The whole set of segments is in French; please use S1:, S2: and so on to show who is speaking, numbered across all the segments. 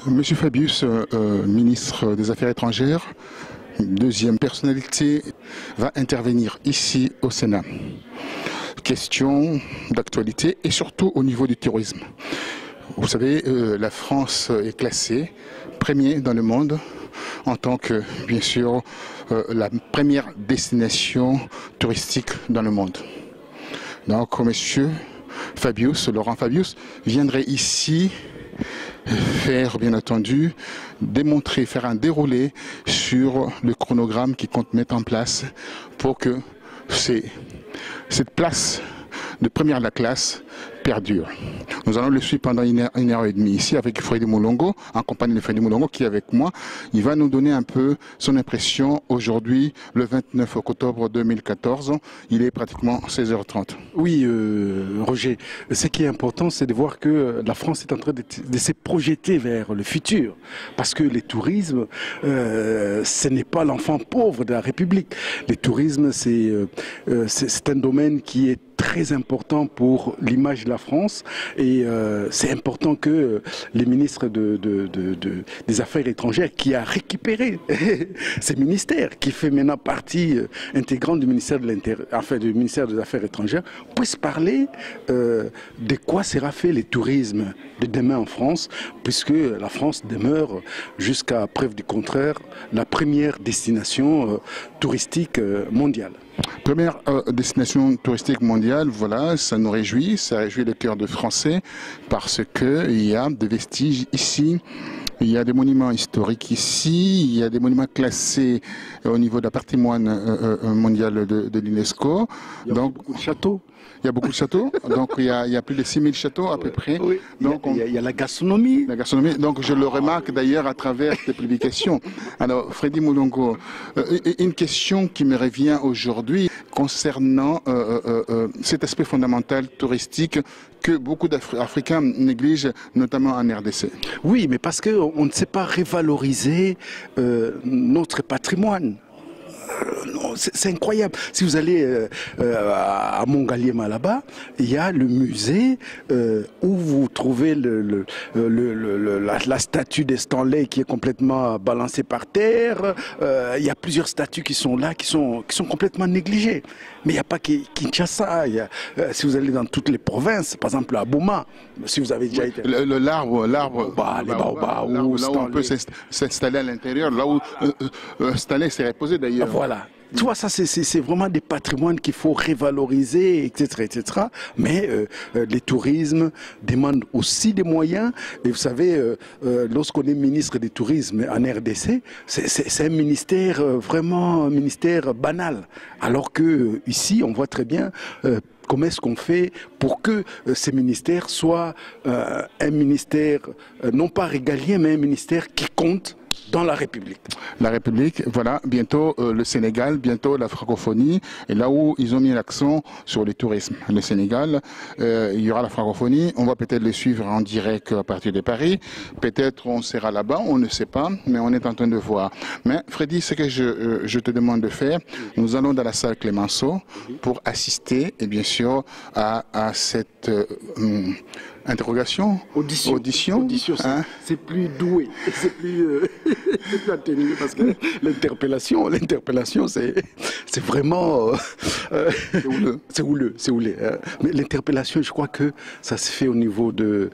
S1: Monsieur Fabius, ministre des Affaires étrangères, deuxième personnalité, va intervenir ici au Sénat. Question d'actualité et surtout au niveau du tourisme. Vous savez, la France est classée premier dans le monde en tant que, bien sûr, la première destination touristique dans le monde. Donc, monsieur Fabius, Laurent Fabius, viendrait ici faire, bien entendu, démontrer, faire un déroulé sur le chronogramme qu'il compte mettre en place pour que cette place de première de la classe perdure. Nous allons le suivre pendant une heure et demie ici avec Freddy Moulongo, en compagnie de Freddy Moulongo qui est avec moi. Il va nous donner un peu son impression aujourd'hui, le 29 octobre 2014. Il est pratiquement 16h30.
S2: Oui, Roger, ce qui est important, c'est de voir que la France est en train de se projeter vers le futur. Parce que le tourisme, ce n'est pas l'enfant pauvre de la République. Le tourisme, c'est un domaine qui est très important pour l'image de la France et c'est important que les ministres des Affaires étrangères qui a récupéré ces ministères, qui fait maintenant partie intégrante du ministère du ministère des Affaires étrangères, puissent parler de quoi sera fait le tourisme de demain en France, puisque la France demeure, jusqu'à preuve du contraire, la première destination touristique mondiale.
S1: Première destination touristique mondiale, voilà, ça nous réjouit, ça réjouit le cœur de Français parce qu'il y a des vestiges ici, il y a des monuments historiques ici, il y a des monuments classés au niveau de la patrimoine mondial de l'UNESCO.
S2: Il y a beaucoup de châteaux.
S1: Il y a beaucoup de châteaux, donc il y a plus de 6000 châteaux à peu près.
S2: Oui. Donc, il y a la gastronomie.
S1: La gastronomie, donc je le remarque d'ailleurs à travers tes publications. Alors Freddy Moulongo, une question qui me revient aujourd'hui concernant cet aspect fondamental touristique que beaucoup d'Africains négligent, notamment en RDC.
S2: Oui, mais parce qu'on ne sait pas revaloriser notre patrimoine. C'est incroyable. Si vous allez à Mongaliema là-bas, il y a le musée où vous trouvez la statue de Stanley qui est complètement balancée par terre. Il y a plusieurs statues qui sont là, qui sont complètement négligées. Mais il n'y a pas que Kinshasa. Si vous allez dans toutes les provinces, par exemple à Boma, si vous avez déjà été...
S1: L'arbre,
S2: les baobabs,
S1: là où on peut s'installer à l'intérieur, là où Stanley s'est reposé d'ailleurs.
S2: Voilà. Tu vois, ça, c'est vraiment des patrimoines qu'il faut revaloriser, etc., etc. Mais les tourismes demandent aussi des moyens. Et vous savez, lorsqu'on est ministre du tourisme en RDC, c'est un ministère vraiment un ministère banal. Alors que ici, on voit très bien. Comment est-ce qu'on fait pour que ces ministères soient un ministère, non pas régalien, mais un ministère qui compte dans la République.
S1: La République, voilà, bientôt le Sénégal, bientôt la francophonie, et là où ils ont mis l'accent sur le tourisme. Le Sénégal, il y aura la francophonie, on va peut-être les suivre en direct à partir de Paris, peut-être on sera là-bas, on ne sait pas, mais on est en train de voir. Mais Freddy, ce que je te demande de faire, nous allons dans la salle Clémenceau pour assister, et bien sûr, à cette... interrogation, audition, hein?
S2: C'est plus doué, c'est plus atténué parce que l'interpellation, c'est vraiment, c'est houleux. Hein? Mais l'interpellation, je crois que ça se fait au niveau de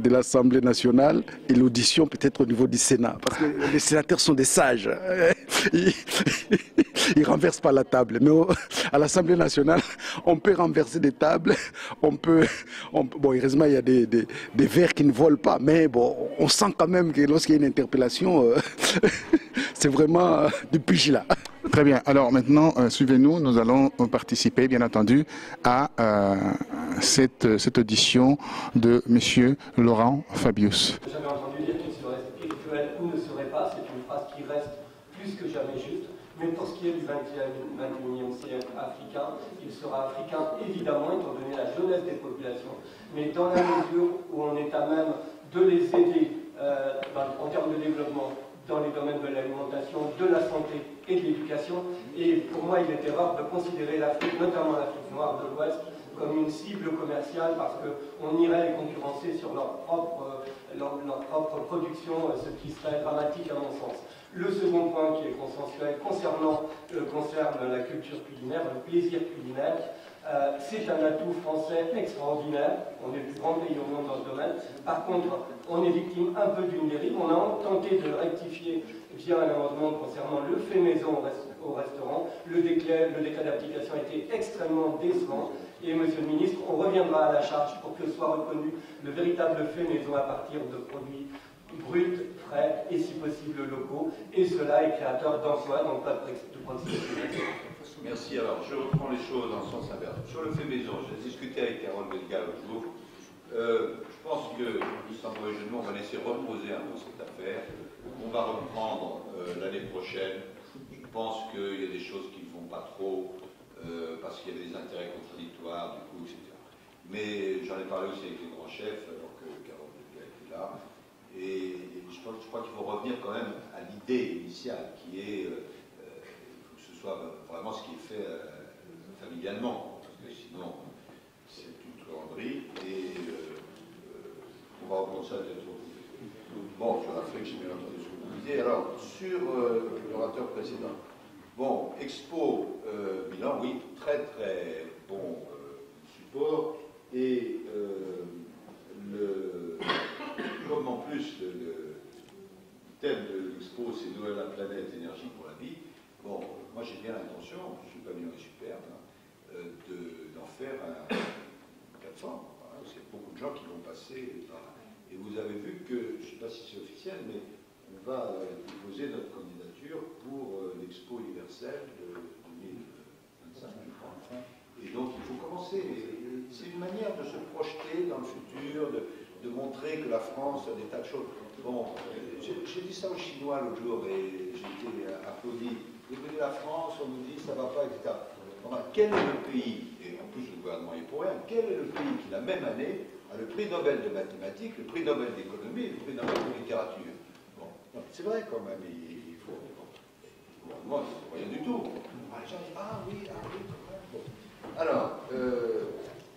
S2: l'Assemblée nationale et l'audition peut-être au niveau du Sénat, parce que les sénateurs sont des sages. Ils renversent pas la table, mais à l'Assemblée nationale, on peut renverser des tables, bon, heureusement, il y a des verres qui ne volent pas, mais bon, on sent quand même que lorsqu'il y a une interpellation, c'est vraiment du pugilat.
S1: Très bien. Alors maintenant, suivez-nous. Nous allons participer, bien entendu, à cette audition de Monsieur Laurent Fabius.
S3: J'avais entendu dire qu'il serait spirituel ou ne serait pas. C'est une phrase qui reste plus que jamais juste. Mais pour ce qui est du 21e siècle africain, il sera africain évidemment, étant donné la jeunesse des populations, mais dans la mesure où on est à même de les aider en termes de développement dans les domaines de l'alimentation, de la santé et de l'éducation. Et pour moi, il est erreur de considérer l'Afrique, notamment l'Afrique noire de l'Ouest, comme une cible commerciale parce qu'on irait les concurrencer sur leur leur propre production, ce qui serait dramatique à mon sens. Le second point qui est consensuel concerne la culture culinaire, le plaisir culinaire. C'est un atout français extraordinaire. On est le plus grand pays au monde dans ce domaine. Par contre, on est victime un peu d'une dérive. On a tenté de rectifier via un amendement concernant le fait maison au restaurant. Le décret d'application a été extrêmement décevant. Et Monsieur le Ministre, on reviendra à la charge pour que soit reconnu le véritable fait maison à partir de produits bruts, frais et si possible locaux. Et cela est créateur d'emplois, donc pas de proximité.
S4: Merci. Alors, je reprends les choses dans le sens inverse. Sur le fait maison, j'ai discuté avec Carole Belga l'autre jour. Je pense que, sans mauvais jeu de mots, on va laisser reposer un peu cette affaire. On va reprendre l'année prochaine. Je pense qu'il y a des choses qui ne vont pas trop, parce qu'il y avait des intérêts contradictoires, du coup, etc. Mais j'en ai parlé aussi avec les grands chefs, alors que Carole Belga était là. Et je crois qu'il faut revenir quand même à l'idée initiale, qui est soit vraiment ce qui est fait familialement, parce que sinon c'est une truanderie et on va reprendre ça peut-être. Bon, sur l'Afrique, j'ai bien entendu ce que vous disiez. Alors, sur l'orateur précédent, bon, Expo Milan, oui, très très bon support, et comme en plus le thème de l'Expo, c'est Noël la planète, énergie pour la vie. Bon, moi j'ai bien l'intention, je ne suis pas venu en superbe, d'en faire une plateforme. Voilà, parce qu'il y a beaucoup de gens qui vont passer par là. Et vous avez vu que, je ne sais pas si c'est officiel, mais on va déposer notre candidature pour l'Expo universelle de 2025, je crois. Et donc il faut commencer. C'est une manière de se projeter dans le futur, de montrer que la France a des tas de choses. Bon, j'ai dit ça aux Chinois l'autre jour et j'ai été applaudi. Vous venez de la France, on nous dit ça ne va pas, etc. Enfin, quel est le pays, et en plus le gouvernement est pour rien, quel est le pays qui la même année a le prix Nobel de mathématiques, le prix Nobel d'économie et le prix Nobel de littérature? Bon, c'est vrai quand même, il faut. Le gouvernement, il ne faut rien du tout. Les gens disent ah oui, bon. Alors,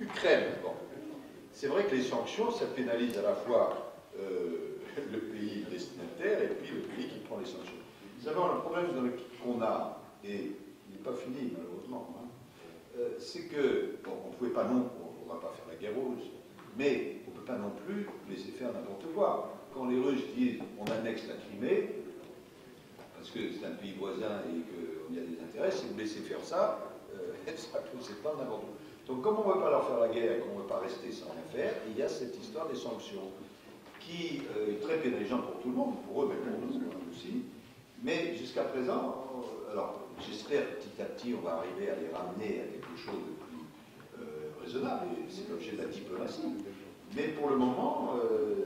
S4: Ukraine, bon. C'est vrai que les sanctions, ça pénalise à la fois le pays destinataire et puis le pays qui prend les sanctions. Vous savez, le problème qu'on a, et il n'est pas fini malheureusement, c'est que, bon, on ne pouvait pas non, on ne va pas faire la guerre aux Russes, mais on ne peut pas non plus laisser faire n'importe quoi. Quand les Russes disent on annexe la Crimée, parce que c'est un pays voisin et qu'il y a des intérêts, si vous laissez faire ça, ça c'est pas n'importe quoi. Donc comme on ne veut pas leur faire la guerre et qu'on ne veut pas rester sans rien faire, il y a cette histoire des sanctions qui est très pénalisante pour tout le monde, pour eux, mais pour nous aussi. Mais jusqu'à présent, alors j'espère petit à petit on va arriver à les ramener à quelque chose de plus raisonnable, et c'est l'objet de la diplomatie. Mais pour le moment,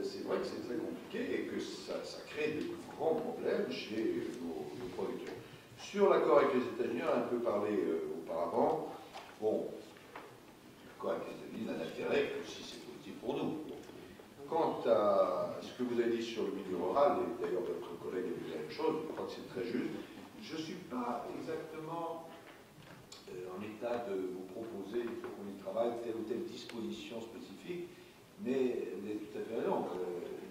S4: c'est vrai que c'est très compliqué et que ça crée de grands problèmes chez nos producteurs. Sur l'accord avec les États-Unis, on a un peu parlé auparavant. Bon, l'accord avec les États-Unis n'a d'intérêt que si c'est positif pour nous. Quant à ce que vous avez dit sur le milieu rural, et d'ailleurs votre collègue a dit la même chose, je crois que c'est très juste, je ne suis pas exactement en état de vous proposer, il faut qu'on y travaille, telle ou telle disposition spécifique, mais vous avez tout à fait raison,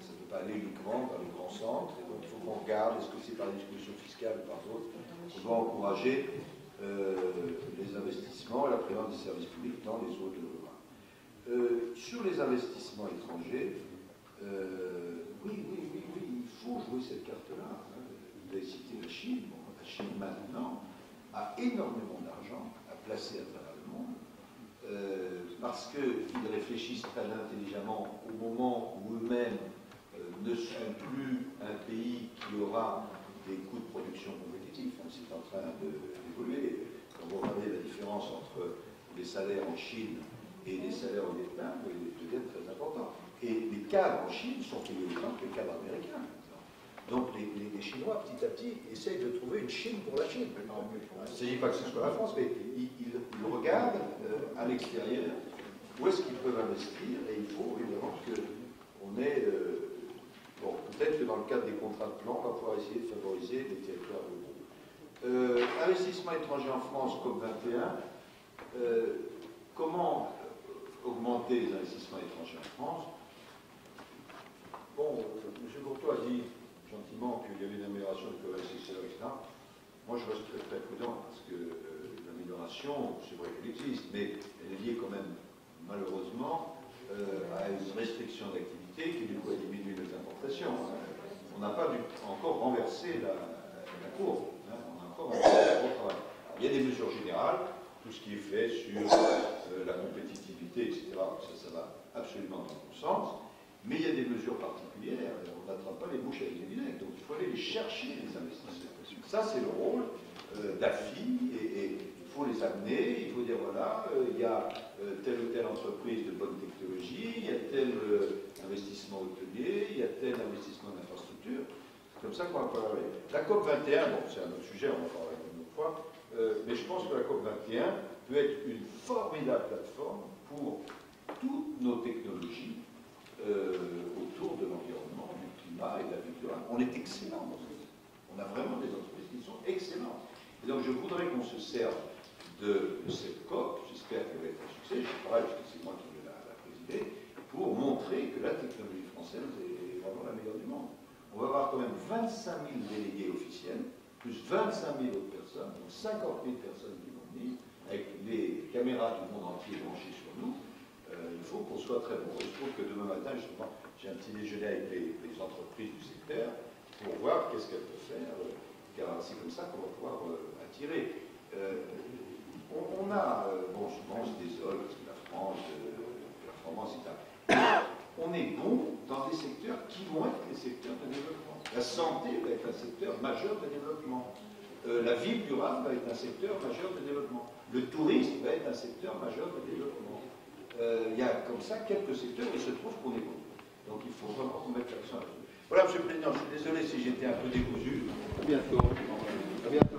S4: ça ne peut pas aller uniquement dans les grands centres, et donc il faut qu'on regarde, est-ce que c'est par les dispositions fiscales ou par d'autres, on doit encourager les investissements et la présence des services publics dans les zones rurales. Sur les investissements étrangers, oui, il faut jouer cette carte-là. Vous avez cité la Chine. Bon, la Chine, maintenant, a énormément d'argent à placer à travers le monde, parce qu'ils réfléchissent très intelligemment au moment où eux-mêmes ne sont plus un pays qui aura des coûts de production compétitifs. C'est en train d'évoluer. Quand vous regardez la différence entre les salaires en Chine et les salaires au Vietnam, ils deviennent très importants. Et les cadres en Chine sont payés autant que les cadres américains. Donc les Chinois, petit à petit, essayent de trouver une Chine pour la Chine. Il ne s'agit pas que ce soit la France, mais ils regardent à l'extérieur où est-ce qu'ils peuvent investir, et il faut évidemment qu'on ait... bon, peut-être que dans le cadre des contrats de plan, on va pouvoir essayer de favoriser les territoires ruraux. Investissement étranger en France, COP21, comment augmenter les investissements étrangers en France? Bon, sentiment qu'il y avait une amélioration du commerce extérieur, etc. Moi, je reste très, très prudent, parce que l'amélioration, c'est vrai qu'elle existe, mais elle est liée quand même, malheureusement, à une restriction d'activité qui, du coup, a diminué les importations. On n'a pas encore renversé la courbe. On a encore un gros travail. Il y a des mesures générales, tout ce qui est fait sur la compétitivité, etc. Ça va absolument dans le bon sens. Mais il y a des mesures particulières. On n'attrape pas les mouches avec les vinaigres. Donc il faut aller les chercher, les investisseurs. Ça, c'est le rôle d'AFI. Et il faut les amener. Il faut dire voilà, il y a telle ou telle entreprise de bonne technologie, il y a tel investissement hôtelier, il y a tel investissement d'infrastructure. C'est comme ça qu'on va parler. La COP 21, bon, c'est un autre sujet, on va en parler une autre fois. Mais je pense que la COP 21 peut être une formidable plateforme pour toutes nos technologies autour de l'environnement, du climat et de la vie durable. On est excellents dans ce domaine. On a vraiment des entreprises qui sont excellentes. Et donc je voudrais qu'on se serve de cette COP, j'espère qu'elle va être un succès, je parle parce que c'est moi qui vais la présider, pour montrer que la technologie française est vraiment la meilleure du monde. On va avoir quand même 25 000 délégués officiels, plus 25 000 autres personnes, donc 50 000 personnes qui vont venir, avec les caméras du monde entier branchées sur nous. Il faut qu'on soit très bon. Je trouve que demain matin, justement, j'ai un petit déjeuner avec les entreprises du secteur pour voir qu'est-ce qu'elles peuvent faire, car c'est comme ça qu'on va pouvoir attirer. On a, bon, souvent on se désole parce que la France est un... On est bon dans des secteurs qui vont être des secteurs de développement. La santé va être un secteur majeur de développement. La ville durable va être un secteur majeur de développement. Le tourisme va être un secteur majeur de développement. Il y a comme ça quelques secteurs où il se trouve qu'on est bon. Donc il faut vraiment qu'on mette l'accent là-dessus. Voilà, Monsieur le Président, je suis désolé si j'étais un peu décousu. À bientôt. À bientôt.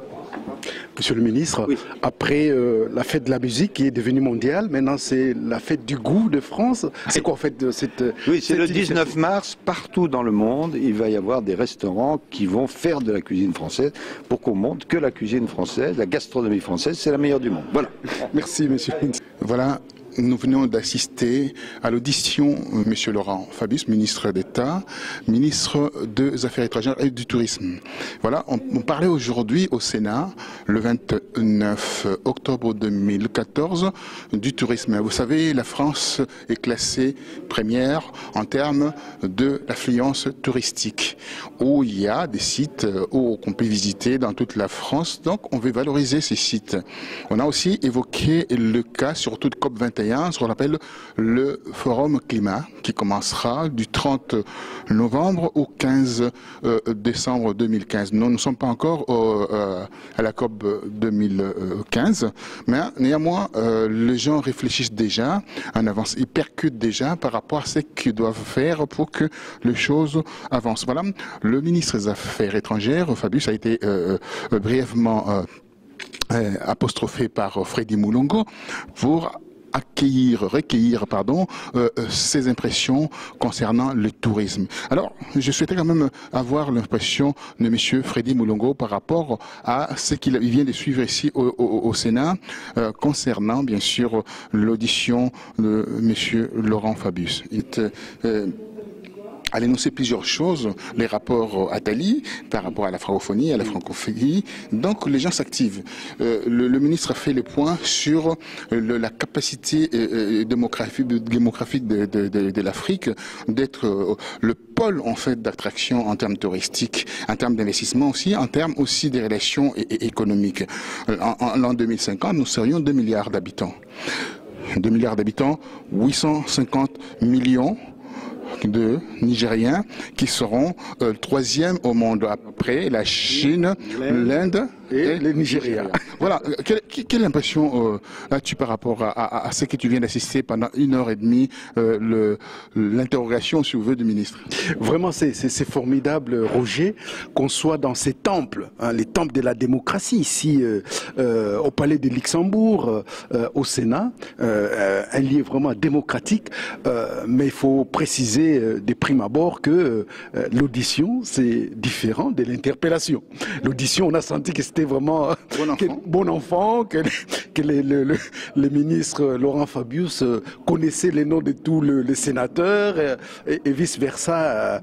S2: Monsieur le ministre, oui. Après la fête de la musique qui est devenue mondiale, maintenant c'est la fête du goût de France. C'est quoi en fait cette...
S5: Oui, c'est le 19 mars, partout dans le monde, il va y avoir des restaurants qui vont faire de la cuisine française pour qu'on montre que la cuisine française, la gastronomie française, c'est la meilleure du monde. Voilà.
S1: Merci, monsieur le ministre. Voilà. Nous venons d'assister à l'audition de M. Laurent Fabius, ministre d'État, ministre des Affaires étrangères et du Tourisme. Voilà, on parlait aujourd'hui au Sénat, le 29 octobre 2014, du tourisme. Vous savez, la France est classée première en termes de l'affluence touristique, où il y a des sites qu'on peut visiter dans toute la France. Donc, on veut valoriser ces sites. On a aussi évoqué le cas, surtout de COP21, ce qu'on appelle le Forum Climat, qui commencera du 30 novembre au 15 décembre 2015. Nous ne sommes pas encore à la COP 2015, mais néanmoins, les gens réfléchissent déjà en avance, ils percutent déjà par rapport à ce qu'ils doivent faire pour que les choses avancent. Voilà, le ministre des Affaires étrangères, Fabius, a été brièvement apostrophé par Freddy Moulongo pour recueillir ses impressions concernant le tourisme. Alors, je souhaitais quand même avoir l'impression de M. Freddy Moulongo par rapport à ce qu'il vient de suivre ici au Sénat, concernant bien sûr l'audition de M. Laurent Fabius. Elle a énoncé plusieurs choses, les rapports Attali par rapport à la francophonie, à la francophonie. Donc les gens s'activent. Le ministre a fait le point sur la capacité démographique de l'Afrique d'être le pôle en fait d'attraction en termes touristiques, en termes d'investissement aussi, en termes aussi des relations économiques. En l'an 2050, nous serions 2 milliards d'habitants. 2 milliards d'habitants, 850 millions de Nigériens qui seront troisième au monde après la Chine, l'Inde et le Nigeria. Voilà, quelle impression as-tu par rapport à ce que tu viens d'assister pendant 1h30, l'interrogation, si vous voulez, du ministre?
S2: Vraiment, c'est formidable, Roger, qu'on soit dans ces temples, hein, les temples de la démocratie, ici au Palais de Luxembourg, au Sénat, un lieu vraiment démocratique, mais il faut préciser de prime abord que l'audition, c'est différent de l'interpellation. L'audition, on a senti que c'était était vraiment bon enfant, que le ministre Laurent Fabius connaissait les noms de tous les sénateurs et vice-versa,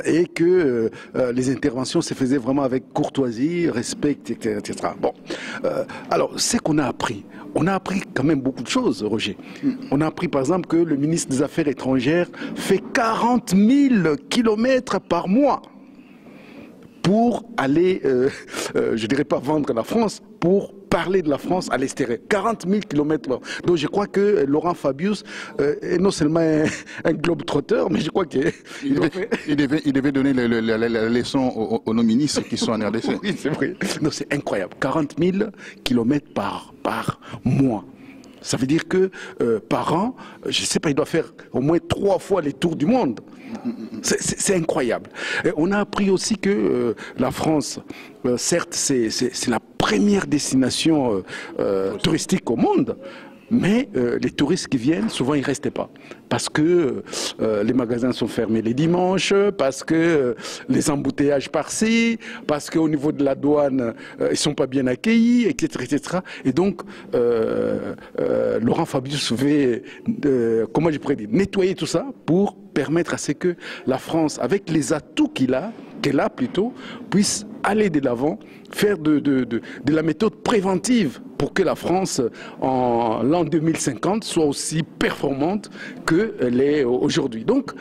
S2: et que les interventions se faisaient vraiment avec courtoisie, respect, etc. Bon, alors, c'est qu'on a appris. On a appris quand même beaucoup de choses, Roger. On a appris par exemple que le ministre des Affaires étrangères fait 40 000 kilomètres par mois pour aller, je dirais pas vendre la France, pour parler de la France à l'extérieur. 40 000 kilomètres. Donc je crois que Laurent Fabius est non seulement un globe-trotteur, mais je crois qu'il
S1: devait donner la leçon aux non-ministres qui sont en RDC.
S2: Oui, c'est vrai. Non, c'est incroyable. 40 000 kilomètres par mois. Ça veut dire que par an, je ne sais pas, il doit faire au moins 3 fois les tours du monde. C'est incroyable. Et on a appris aussi que la France, certes, c'est la première destination touristique au monde, mais les touristes qui viennent, souvent, ils ne restent pas. Parce que les magasins sont fermés les dimanches, parce que les embouteillages par-ci, parce qu'au niveau de la douane, ils ne sont pas bien accueillis, etc. etc. Et donc, Laurent Fabius veut, comment je pourrais dire, nettoyer tout ça pour permettre à ce que la France, avec les atouts qu'elle a plutôt, puisse aller de l'avant, faire de la méthode préventive pour que la France, en l'an 2050, soit aussi performante qu'elle est aujourd'hui. Donc,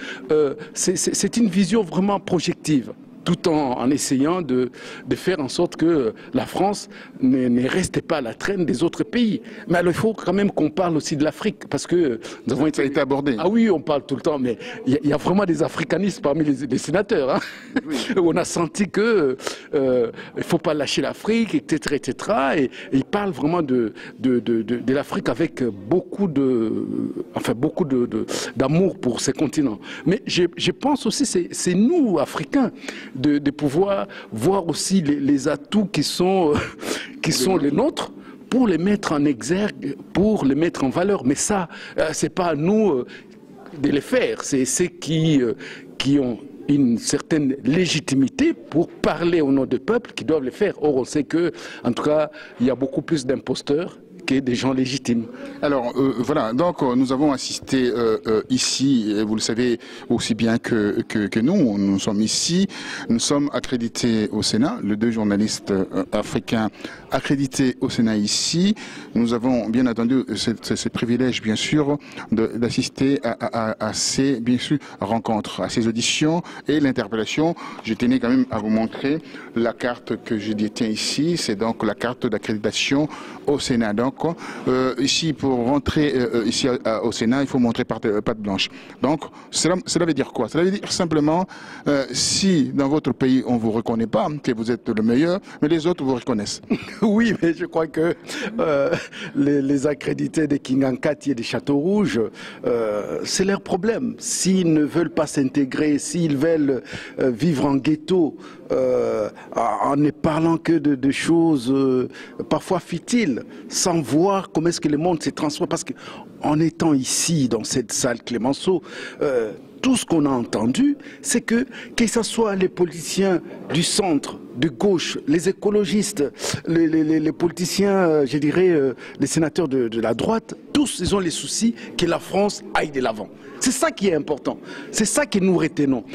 S2: c'est une vision vraiment projective, tout en essayant de faire en sorte que la France ne reste pas à la traîne des autres pays. Mais alors, il faut quand même qu'on parle aussi de l'Afrique, parce que nous avons
S1: Ça a été abordé.
S2: Ah oui, on parle tout le temps, mais il y a vraiment des africanistes parmi les sénateurs. Hein. Oui. On a senti que il faut pas lâcher l'Afrique, etc., etc. Et ils parlent vraiment de l'Afrique avec beaucoup d'amour pour ces continents. Mais je pense aussi c'est nous, Africains, de pouvoir voir aussi les atouts qui sont les nôtres, pour les mettre en exergue, pour les mettre en valeur. Mais ça, c'est pas à nous de les faire. C'est ceux qui ont une certaine légitimité pour parler au nom du peuple qui doivent le faire. Or, on sait que, en tout cas, il y a beaucoup plus d'imposteurs que des gens légitimes.
S1: Alors voilà, donc nous avons assisté ici, vous le savez aussi bien que nous sommes ici, nous sommes accrédités au Sénat, les 2 journalistes africains accrédités au Sénat ici. Nous avons bien entendu ce privilège bien sûr d'assister à ces bien sûr rencontres, à ces auditions et l'interpellation. Je tenais quand même à vous montrer la carte que je détiens ici, c'est donc la carte d'accréditation au Sénat. Donc ici, pour rentrer ici au Sénat, il faut montrer patte blanche. Donc, cela veut dire quoi? Cela veut dire simplement, si dans votre pays, on ne vous reconnaît pas, que vous êtes le meilleur, mais les autres vous reconnaissent.
S2: Oui, mais je crois que les accrédités des Kingankati et des Château-Rouge, c'est leur problème. S'ils ne veulent pas s'intégrer, s'ils veulent vivre en ghetto, en ne parlant que de choses parfois futiles, sans voir comment est-ce que le monde s'est transformé. Parce qu'en étant ici, dans cette salle Clémenceau, tout ce qu'on a entendu, c'est que ce soit les politiciens du centre, de gauche, les écologistes, les politiciens, je dirais, les sénateurs de la droite, tous, ils ont les soucis que la France aille de l'avant. C'est ça qui est important. C'est ça que nous retenons.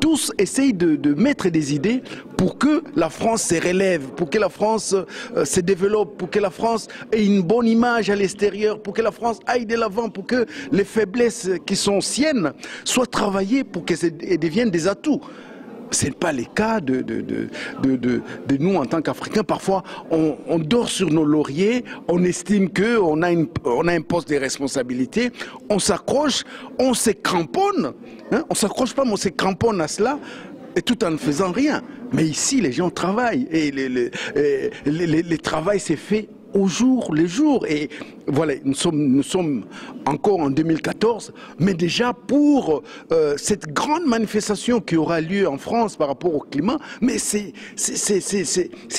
S2: Tous essayent de mettre des idées pour que la France se relève, pour que la France se développe, pour que la France ait une bonne image à l'extérieur, pour que la France aille de l'avant, pour que les faiblesses qui sont siennes soient travaillées pour qu'elles deviennent des atouts. Ce n'est pas le cas de nous en tant qu'Africains. Parfois, on dort sur nos lauriers, on estime qu'on a un poste de responsabilité, on s'accroche, on se cramponne. Hein, on ne s'accroche pas, mais on se cramponne à cela, et tout en ne faisant rien. Mais ici, les gens travaillent, et le travail s'est fait au jour le jour. Et voilà, nous sommes encore en 2014, mais déjà pour cette grande manifestation qui aura lieu en France par rapport au climat, mais c'est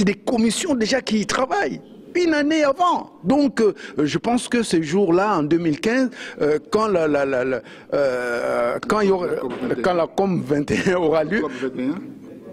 S2: des commissions déjà qui y travaillent. Une année avant. Donc, je pense que ce jour-là, en 2015, quand la COP 21 aura lieu,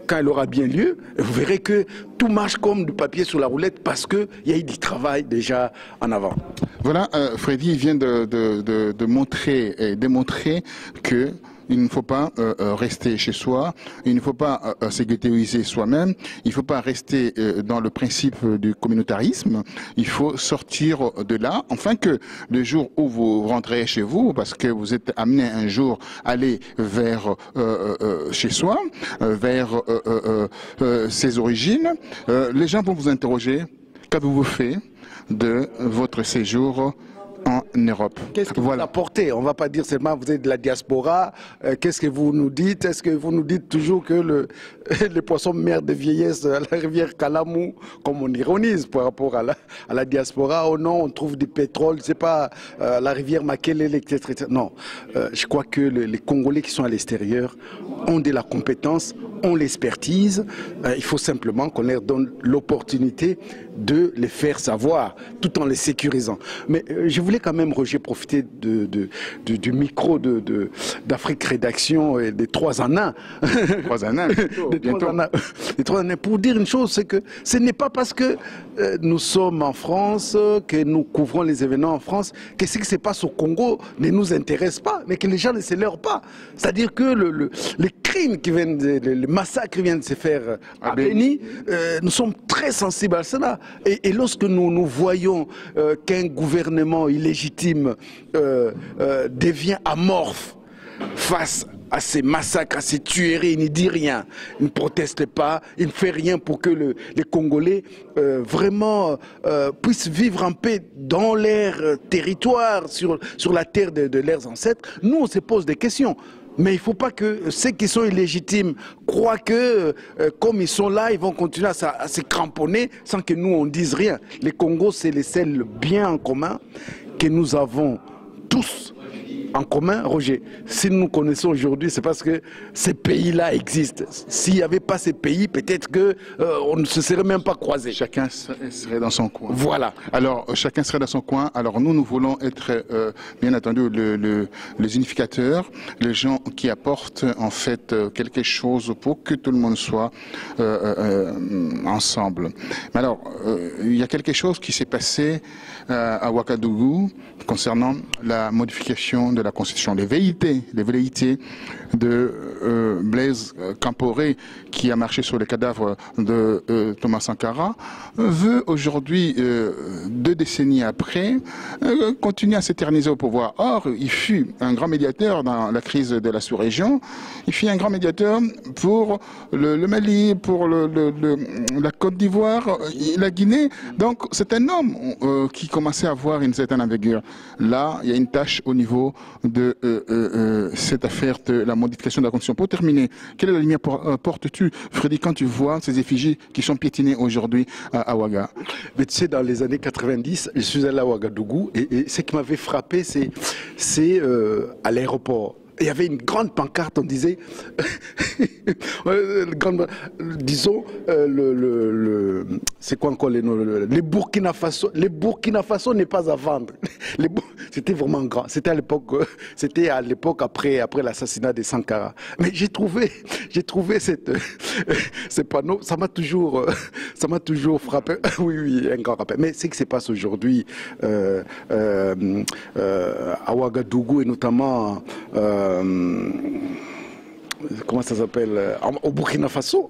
S2: quand elle aura bien lieu, vous verrez que tout marche comme du papier sur la roulette parce qu'il y a eu du travail déjà en avant.
S1: Voilà, Freddy vient de montrer et démontrer que il ne faut pas rester chez soi, il ne faut pas s'égotériser soi-même, il ne faut pas rester dans le principe du communautarisme, il faut sortir de là, afin que le jour où vous rentrez chez vous, parce que vous êtes amené un jour à aller vers chez soi, vers ses origines, les gens vont vous interroger, qu'avez-vous fait de votre séjour en Europe?
S2: Qu'est-ce que vous apportez? On ne va pas dire seulement vous êtes de la diaspora. Qu'est-ce que vous nous dites? Est-ce que vous nous dites toujours que les poissons mère de vieillesse à la rivière Kalamou, comme on ironise par rapport à la diaspora, oh non, on trouve du pétrole, c'est pas la rivière Makelele, etc. Non, je crois que les Congolais qui sont à l'extérieur ont de la compétence, ont l'expertise. Il faut simplement qu'on leur donne l'opportunité de les faire savoir, tout en les sécurisant. Mais je voulais quand même, Roger, profiter du micro d'Afrique Rédaction et des 3 en 1.
S1: 3 en 1, bientôt.
S2: Les 3 en 1. Pour dire une chose, c'est que ce n'est pas parce que nous sommes en France, que nous couvrons les événements en France, que ce qui se passe au Congo ne nous intéresse pas, mais que les gens ne se leurrent pas. C'est-à-dire que les crimes qui viennent, les massacres qui viennent de se faire à Béni, nous sommes très sensibles à cela. Et lorsque nous voyons qu'un gouvernement illégitime devient amorphe face à ces massacres, à ces tueries, il ne dit rien, il ne proteste pas, il ne fait rien pour que les Congolais vraiment puissent vivre en paix dans leur territoire, sur la terre de leurs ancêtres. Nous, on se pose des questions. Mais il ne faut pas que ceux qui sont illégitimes croient que, comme ils sont là, ils vont continuer à se cramponner sans que nous, on ne dise rien. Les Congos, c'est les seuls biens en commun que nous avons tous en commun, Roger. Si nous connaissons aujourd'hui, c'est parce que ces pays-là existent. S'il n'y avait pas ces pays, peut-être qu'on ne se serait même pas croisés.
S1: Chacun serait dans son coin.
S2: Voilà.
S1: Alors, chacun serait dans son coin. Alors, nous voulons être, bien entendu, les unificateurs, les gens qui apportent, en fait, quelque chose pour que tout le monde soit ensemble. Mais alors, il y a quelque chose qui s'est passé à Ouagadougou concernant la modification de la Constitution. Les velléités de Blaise Compaoré, qui a marché sur les cadavres de Thomas Sankara, veut aujourd'hui, 2 décennies après, continuer à s'éterniser au pouvoir. Or, il fut un grand médiateur dans la crise de la sous-région, il fut un grand médiateur pour le Mali, pour la Côte d'Ivoire, la Guinée. Donc, c'est un homme qui commençait à avoir une certaine envergure. Là, il y a une tâche au niveau de cette affaire de la modification de la Constitution. Pour terminer, quelle est la lumière portes-tu, Freddy, quand tu vois ces effigies qui sont piétinées aujourd'hui à Ouaga?
S2: Mais tu sais, dans les années 90, je suis allé à Ouagadougou et ce qui m'avait frappé, c'est à l'aéroport. Il y avait une grande pancarte, on disait, disons, c'est quoi encore les noms? Les Burkina Faso n'est pas à vendre. C'était vraiment grand. C'était à l'époque après l'assassinat de Sankara. Mais j'ai trouvé ce panneau, ça m'a toujours frappé. Oui, un grand rappel. Mais ce qui se passe aujourd'hui à Ouagadougou et notamment comment ça s'appelle, au Burkina Faso,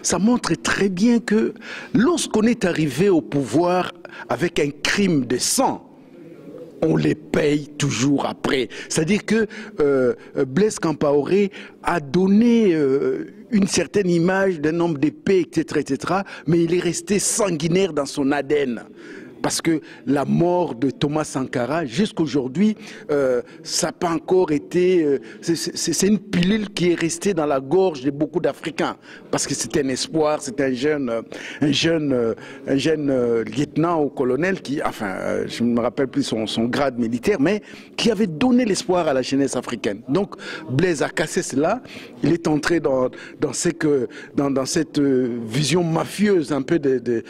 S2: ça montre très bien que lorsqu'on est arrivé au pouvoir avec un crime de sang, on les paye toujours après. C'est-à-dire que Blaise Compaoré a donné une certaine image d'un homme de paix, etc., mais il est resté sanguinaire dans son ADN. Parce que la mort de Thomas Sankara, jusqu'aujourd'hui, ça n'a pas encore été... c'est une pilule qui est restée dans la gorge de beaucoup d'Africains. Parce que c'était un espoir, c'était un jeune lieutenant ou colonel qui... Enfin, je ne me rappelle plus son grade militaire, mais qui avait donné l'espoir à la jeunesse africaine. Donc, Blaise a cassé cela. Il est entré dans cette vision mafieuse un peu de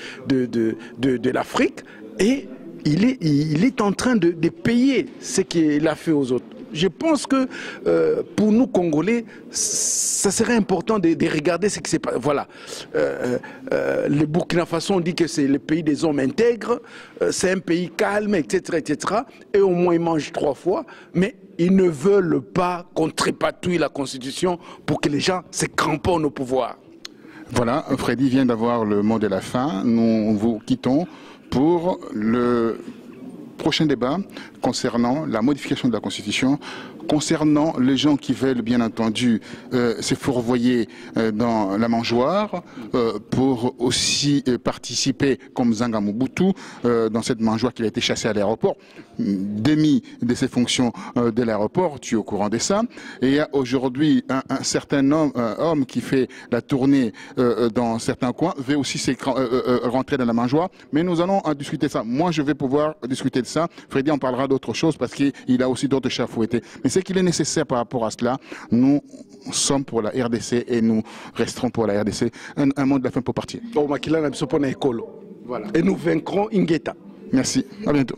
S2: l'Afrique. Et il est en train de payer ce qu'il a fait aux autres. je pense que pour nous Congolais, ça serait important de regarder ce qui s'est passé. Voilà. Le Burkina Faso, on dit que c'est le pays des hommes intègres, c'est un pays calme, etc., etc. Et au moins ils mangent 3 fois, mais ils ne veulent pas qu'on trépatouille la Constitution pour que les gens se cramponnent au pouvoir.
S1: Voilà, Freddy vient d'avoir le mot de la fin. Nous vous quittons pour le prochain débat concernant la modification de la Constitution, concernant les gens qui veulent bien entendu se fourvoyer dans la mangeoire pour aussi participer comme Zanga Mobutu dans cette mangeoire qu'il a été chassé à l'aéroport, démis de ses fonctions de l'aéroport, tu es au courant de ça. Et il y a aujourd'hui un certain homme qui fait la tournée dans certains coins, veut aussi rentrer dans la mangeoire, mais nous allons en discuter ça. Moi je vais pouvoir discuter de ça, Freddy en parlera d'autres choses parce qu'il a aussi d'autres chats à fouetter. Mais ce qu'il est nécessaire par rapport à cela, nous sommes pour la RDC et nous resterons pour la RDC. Un mot de la fin pour partir.
S2: Voilà. Et nous vaincrons Ingeta.
S1: Merci, à bientôt.